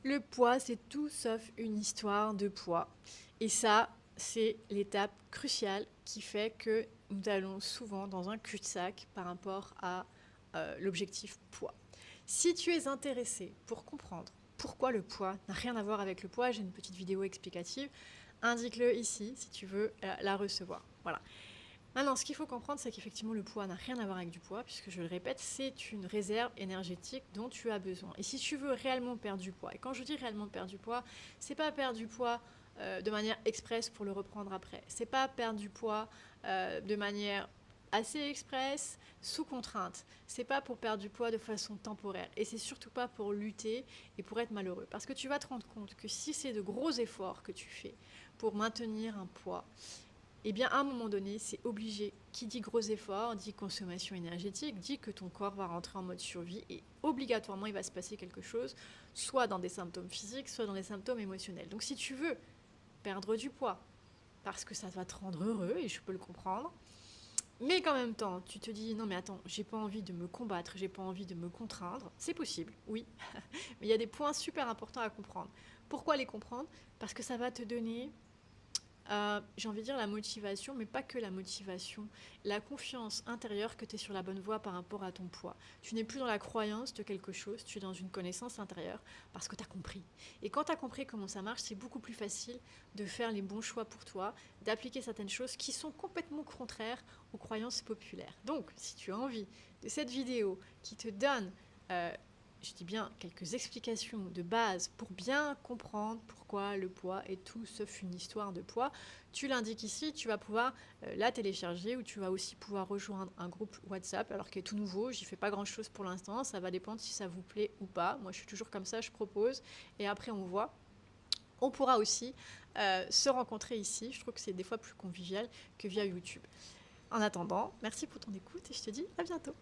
Le poids, c'est tout sauf une histoire de poids. Et ça, c'est l'étape cruciale qui fait que nous allons souvent dans un cul-de-sac par rapport à l'objectif poids. Si tu es intéressé pour comprendre pourquoi le poids n'a rien à voir avec le poids, j'ai une petite vidéo explicative, indique-le ici si tu veux la recevoir. Voilà. Maintenant, ce qu'il faut comprendre, c'est qu'effectivement, le poids n'a rien à voir avec du poids, puisque je le répète, c'est une réserve énergétique dont tu as besoin. Et si tu veux réellement perdre du poids, et quand je dis réellement perdre du poids, c'est pas perdre du poids de manière express pour le reprendre après. C'est pas perdre du poids de manière assez express, sous contrainte. C'est pas pour perdre du poids de façon temporaire. Et c'est surtout pas pour lutter et pour être malheureux. Parce que tu vas te rendre compte que si c'est de gros efforts que tu fais pour maintenir un poids, eh bien, à un moment donné, c'est obligé. Qui dit gros efforts, dit consommation énergétique, dit que ton corps va rentrer en mode survie et obligatoirement, il va se passer quelque chose, soit dans des symptômes physiques, soit dans des symptômes émotionnels. Donc, si tu veux perdre du poids, parce que ça va te rendre heureux, et je peux le comprendre, mais qu'en même temps, tu te dis, non mais attends, j'ai pas envie de me combattre, j'ai pas envie de me contraindre, c'est possible, oui, mais il y a des points super importants à comprendre. Pourquoi les comprendre? Parce que ça va te donner j'ai envie de dire la motivation, mais pas que la motivation, la confiance intérieure que tu es sur la bonne voie par rapport à ton poids. Tu n'es plus dans la croyance de quelque chose, tu es dans une connaissance intérieure parce que tu as compris. Et quand tu as compris comment ça marche, c'est beaucoup plus facile de faire les bons choix pour toi, d'appliquer certaines choses qui sont complètement contraires aux croyances populaires. Donc, si tu as envie de cette vidéo qui te donne je dis bien quelques explications de base pour bien comprendre pourquoi le poids est tout sauf une histoire de poids. Tu l'indiques ici, tu vas pouvoir la télécharger ou tu vas aussi pouvoir rejoindre un groupe WhatsApp, alors qui est tout nouveau, j'y fais pas grand chose pour l'instant, ça va dépendre si ça vous plaît ou pas. Moi je suis toujours comme ça, je propose et après on voit. On pourra aussi se rencontrer ici, je trouve que c'est des fois plus convivial que via YouTube. En attendant, merci pour ton écoute et je te dis à bientôt.